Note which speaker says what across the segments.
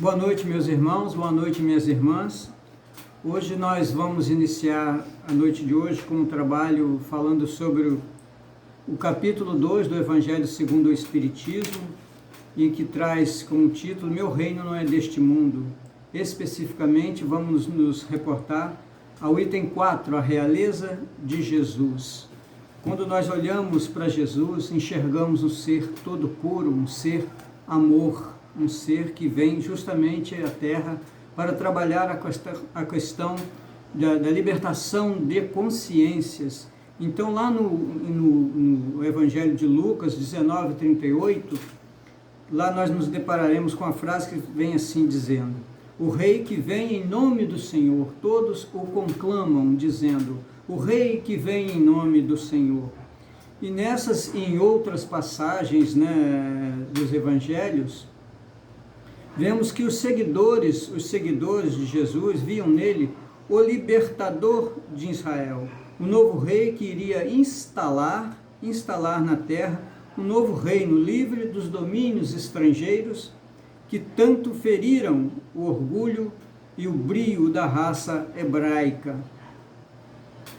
Speaker 1: Boa noite, meus irmãos, boa noite, minhas irmãs. Hoje nós vamos iniciar a noite de hoje com um trabalho falando sobre o capítulo 2 do Evangelho segundo o Espiritismo, e que traz como título Meu Reino Não É Deste Mundo. Especificamente, vamos nos reportar ao item 4, a realeza de Jesus. Quando nós olhamos para Jesus, enxergamos um ser todo puro, um ser amor, um ser que vem justamente à Terra para trabalhar a questão da libertação de consciências. Então, lá no Evangelho de Lucas 19:38, lá nós nos depararemos com a frase que vem assim dizendo: o rei que vem em nome do Senhor, todos o conclamam, dizendo, o rei que vem em nome do Senhor. E nessas e em outras passagens, dos evangelhos, vemos que os seguidores de Jesus viam nele o libertador de Israel, o novo rei que iria instalar na terra um novo reino livre dos domínios estrangeiros que tanto feriram o orgulho e o brio da raça hebraica.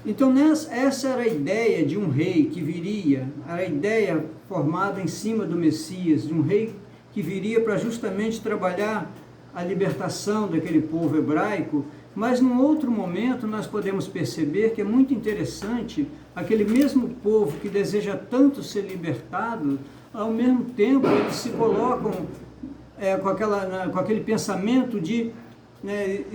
Speaker 1: Então, essa era a ideia de um rei que viria, era a ideia formada em cima do Messias, de um rei que viria para justamente trabalhar a libertação daquele povo hebraico. Mas num outro momento nós podemos perceber que é muito interessante, aquele mesmo povo que deseja tanto ser libertado, ao mesmo tempo eles se colocam com aquele pensamento de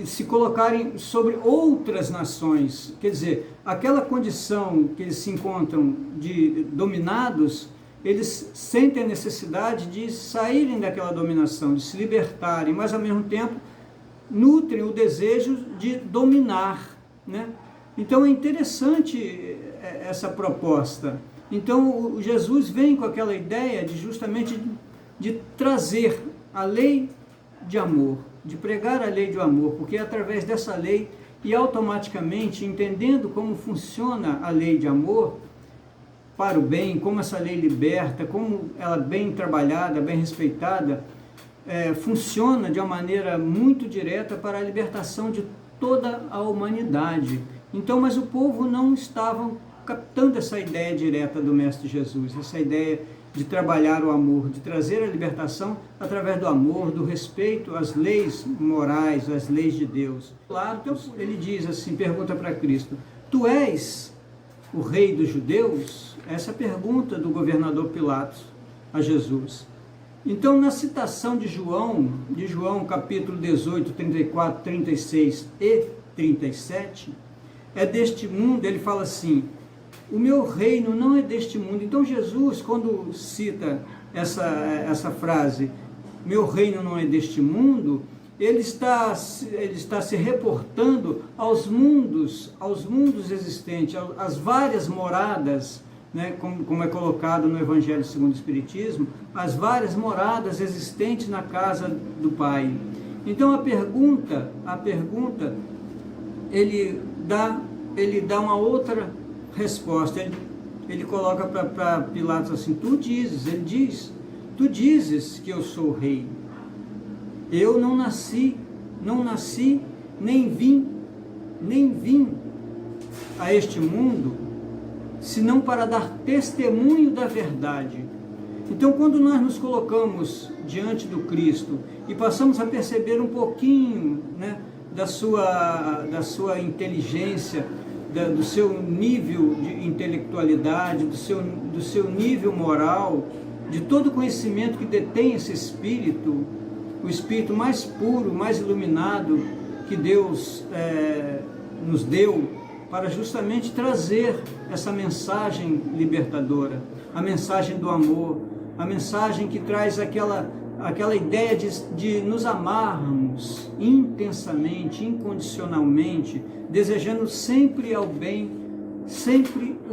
Speaker 1: se colocarem sobre outras nações. Quer dizer, aquela condição que eles se encontram de dominados, eles sentem a necessidade de saírem daquela dominação, de se libertarem, mas ao mesmo tempo nutrem o desejo de dominar, Então é interessante essa proposta. Então Jesus vem com aquela ideia de justamente de trazer a lei de amor, de pregar a lei de amor, porque é através dessa lei e automaticamente entendendo como funciona a lei de amor para o bem, como essa lei liberta, como ela bem trabalhada, bem respeitada, funciona de uma maneira muito direta para a libertação de toda a humanidade. Então, mas o povo não estava captando essa ideia direta do Mestre Jesus, essa ideia de trabalhar o amor, de trazer a libertação através do amor, do respeito às leis morais, às leis de Deus. Claro, então, ele diz assim, pergunta para Cristo, tu és o rei dos judeus? Essa pergunta do governador Pilatos a Jesus. Então, na citação de João capítulo 18, 34, 36 e 37, é deste mundo, ele fala assim, o meu reino não é deste mundo. Então, Jesus, quando cita essa frase, meu reino não é deste mundo, ele está se reportando aos mundos existentes, às várias moradas, como é colocado no Evangelho segundo o Espiritismo, as várias moradas existentes na casa do Pai. Então a pergunta ele dá uma outra resposta. Ele coloca para Pilatos assim, tu dizes que eu sou rei. Eu não nasci, nem vim a este mundo, senão para dar testemunho da verdade. Então, quando nós nos colocamos diante do Cristo e passamos a perceber um pouquinho da sua inteligência, do seu nível de intelectualidade, do seu nível moral, de todo o conhecimento que detém esse Espírito, o Espírito mais puro, mais iluminado que Deus nos deu, para justamente trazer essa mensagem libertadora, a mensagem do amor, a mensagem que traz aquela ideia de nos amarmos intensamente, incondicionalmente, desejando sempre o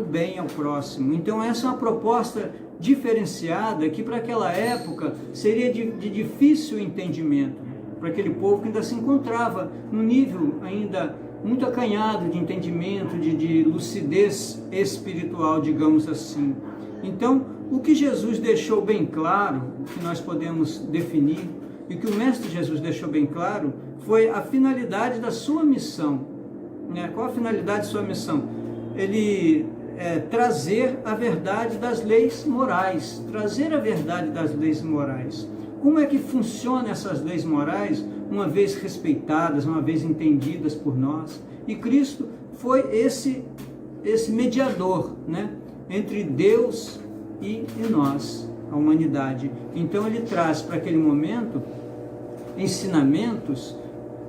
Speaker 1: bem ao próximo. Então essa é uma proposta diferenciada que para aquela época seria de difícil entendimento, para aquele povo que ainda se encontrava no nível ainda muito acanhado de entendimento, de lucidez espiritual, digamos assim. Então, o que Jesus deixou bem claro, que nós podemos definir, e que o Mestre Jesus deixou bem claro, foi a finalidade da sua missão. Qual a finalidade de sua missão? Ele trazer a verdade das leis morais, trazer a verdade das leis morais. Como é que funcionam essas leis morais, uma vez respeitadas, uma vez entendidas por nós? E Cristo foi esse mediador, entre Deus e nós, a humanidade. Então ele traz para aquele momento ensinamentos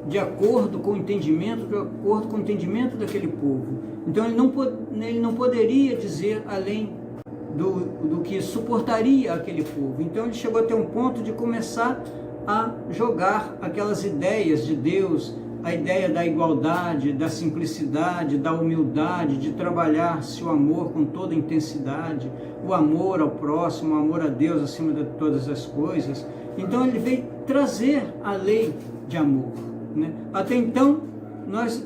Speaker 1: de acordo com o entendimento, daquele povo. Então ele não poderia dizer além do que suportaria aquele povo. Então ele chegou até um ponto de começar a jogar aquelas ideias de Deus, a ideia da igualdade, da simplicidade, da humildade, de trabalhar-se o amor com toda intensidade, o amor ao próximo, o amor a Deus acima de todas as coisas. Então ele veio trazer a lei de amor. Até então nós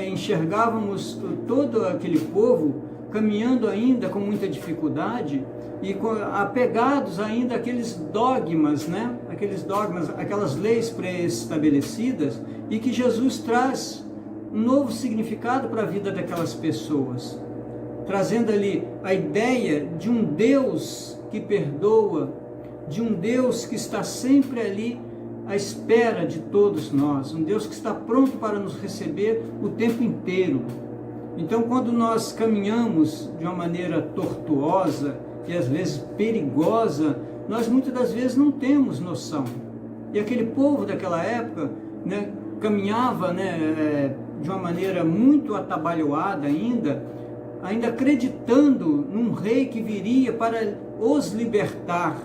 Speaker 1: enxergávamos todo aquele povo caminhando ainda com muita dificuldade e apegados ainda àqueles dogmas, aquelas leis pré-estabelecidas, e que Jesus traz um novo significado para a vida daquelas pessoas, trazendo ali a ideia de um Deus que perdoa, de um Deus que está sempre ali à espera de todos nós, um Deus que está pronto para nos receber o tempo inteiro. Então, quando nós caminhamos de uma maneira tortuosa e às vezes perigosa, nós muitas das vezes não temos noção. E aquele povo daquela época, caminhava de uma maneira muito atabalhoada ainda acreditando num rei que viria para os libertar,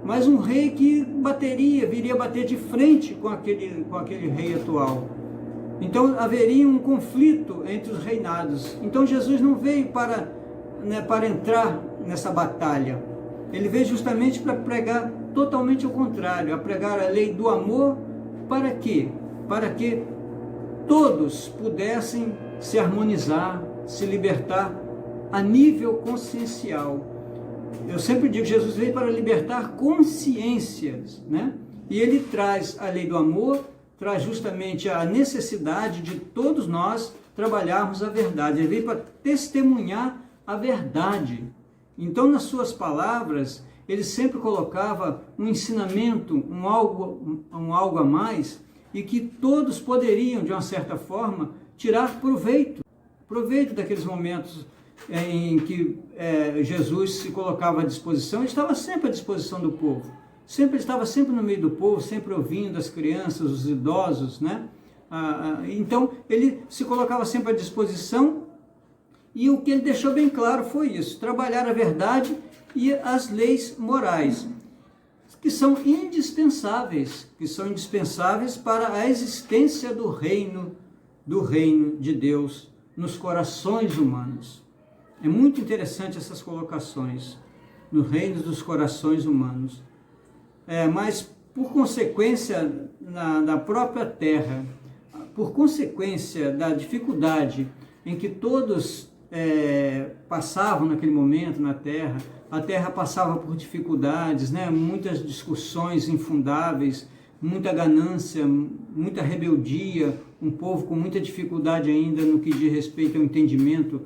Speaker 1: mas um rei que viria bater de frente com aquele rei atual. Então haveria um conflito entre os reinados. Então Jesus não veio para entrar nessa batalha. Ele veio justamente para pregar totalmente o contrário, a pregar a lei do amor. Para quê? Para que todos pudessem se harmonizar, se libertar a nível consciencial. Eu sempre digo que Jesus veio para libertar consciências, E ele traz a lei do amor, traz justamente a necessidade de todos nós trabalharmos a verdade. Ele veio para testemunhar a verdade. Então, nas suas palavras, ele sempre colocava um ensinamento, um algo a mais, e que todos poderiam, de uma certa forma, tirar proveito daqueles momentos em que Jesus se colocava à disposição. Ele estava sempre à disposição do povo. Ele estava sempre no meio do povo, sempre ouvindo as crianças, os idosos, Então, ele se colocava sempre à disposição, e o que ele deixou bem claro foi isso: trabalhar a verdade e as leis morais, que são indispensáveis para a existência do reino de Deus nos corações humanos. É muito interessante essas colocações, no reino dos corações humanos. Mas, por consequência, na própria terra, por consequência da dificuldade em que todos passavam naquele momento na terra, a terra passava por dificuldades, muitas discussões infundáveis, muita ganância, muita rebeldia, um povo com muita dificuldade ainda no que diz respeito ao entendimento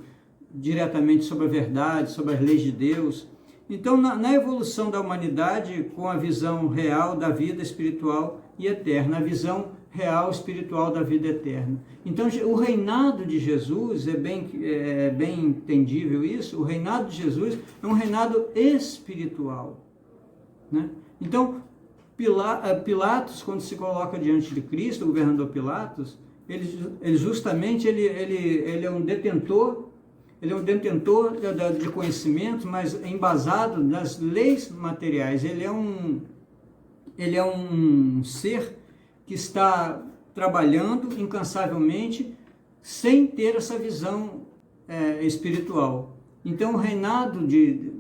Speaker 1: diretamente sobre a verdade, sobre as leis de Deus. Então, na evolução da humanidade, com a visão real da vida espiritual e eterna, a visão real espiritual da vida eterna. Então, o reinado de Jesus, é bem entendível isso, o reinado de Jesus é um reinado espiritual. Então, Pilatos, quando se coloca diante de Cristo, o governador Pilatos, ele justamente é um detentor, de conhecimento, mas embasado nas leis materiais. Ele é um ser que está trabalhando incansavelmente sem ter essa visão espiritual. Então, o reinado de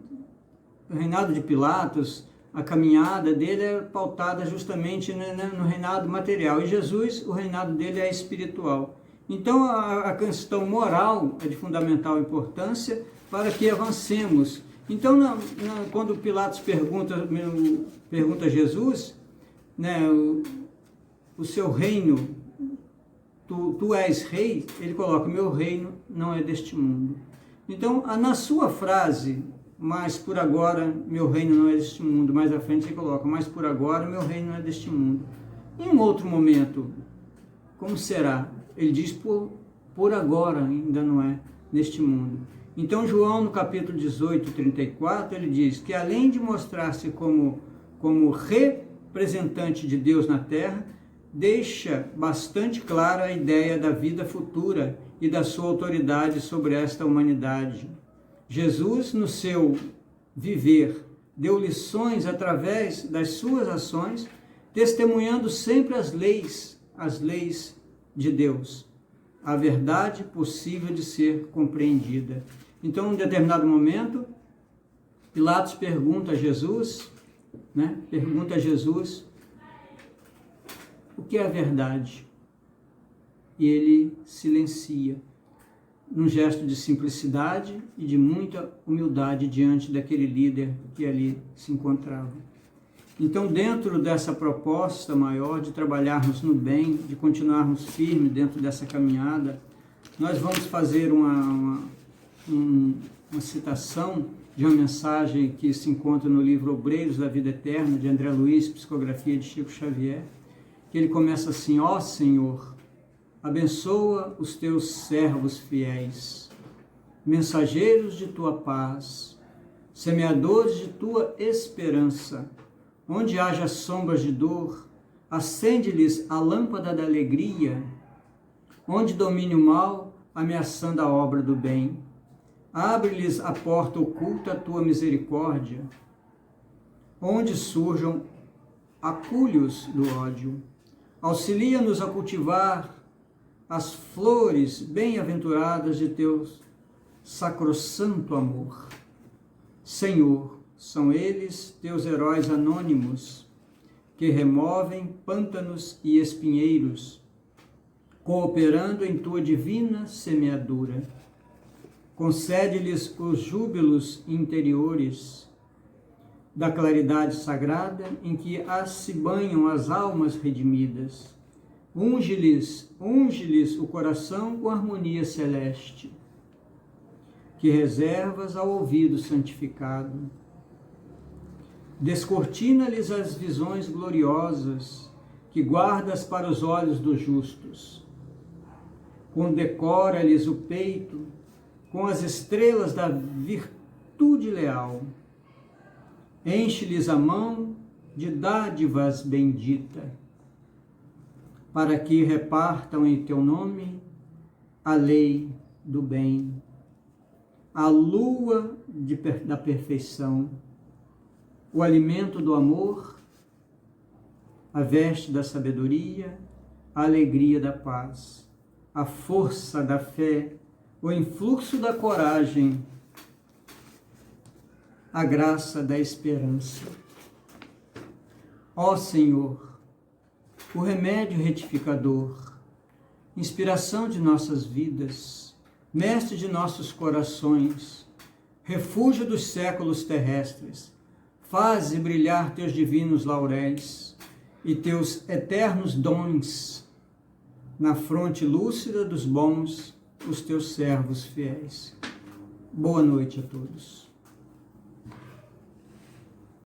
Speaker 1: Pilatos, a caminhada dele é pautada justamente no reinado material. E Jesus, o reinado dele é espiritual. Então, a questão moral é de fundamental importância para que avancemos. Então, quando Pilatos pergunta a Jesus, né, o seu reino, tu és rei, ele coloca, meu reino não é deste mundo. Então, na sua frase, mas por agora meu reino não é deste mundo, mais à frente ele coloca, mas por agora meu reino não é deste mundo. Em um outro momento, como será? Ele diz, por agora ainda não é neste mundo. Então, João, no capítulo 18, 34, ele diz que além de mostrar-se como representante de Deus na terra, deixa bastante clara a ideia da vida futura e da sua autoridade sobre esta humanidade. Jesus, no seu viver, deu lições através das suas ações, testemunhando sempre as leis de Deus, a verdade possível de ser compreendida. Então, em determinado momento, Pilatos pergunta a Jesus, o que é a verdade? E ele silencia, num gesto de simplicidade e de muita humildade diante daquele líder que ali se encontrava. Então, dentro dessa proposta maior de trabalharmos no bem, de continuarmos firmes dentro dessa caminhada, nós vamos fazer uma citação de uma mensagem que se encontra no livro Obreiros da Vida Eterna, de André Luiz, psicografia de Chico Xavier, que ele começa assim: ó Senhor, abençoa os teus servos fiéis, mensageiros de tua paz, semeadores de tua esperança. Onde haja sombras de dor, acende-lhes a lâmpada da alegria. Onde domine o mal, ameaçando a obra do bem, abre-lhes a porta oculta a tua misericórdia. Onde surjam acúlios do ódio, auxilia-nos a cultivar as flores bem-aventuradas de teu sacrossanto amor. Senhor, são eles teus heróis anônimos, que removem pântanos e espinheiros, cooperando em tua divina semeadura. Concede-lhes os júbilos interiores da claridade sagrada em que se banham as almas redimidas. Unge-lhes o coração com harmonia celeste, que reservas ao ouvido santificado. Descortina-lhes as visões gloriosas que guardas para os olhos dos justos. Condecora-lhes o peito com as estrelas da virtude leal. Enche-lhes a mão de dádivas bendita, para que repartam em teu nome a lei do bem, a lua da perfeição, o alimento do amor, a veste da sabedoria, a alegria da paz, a força da fé, o influxo da coragem, a graça da esperança. Ó Senhor, o remédio retificador, inspiração de nossas vidas, mestre de nossos corações, refúgio dos séculos terrestres, faze brilhar teus divinos lauréis e teus eternos dons na fronte lúcida dos bons, os teus servos fiéis. Boa noite a todos.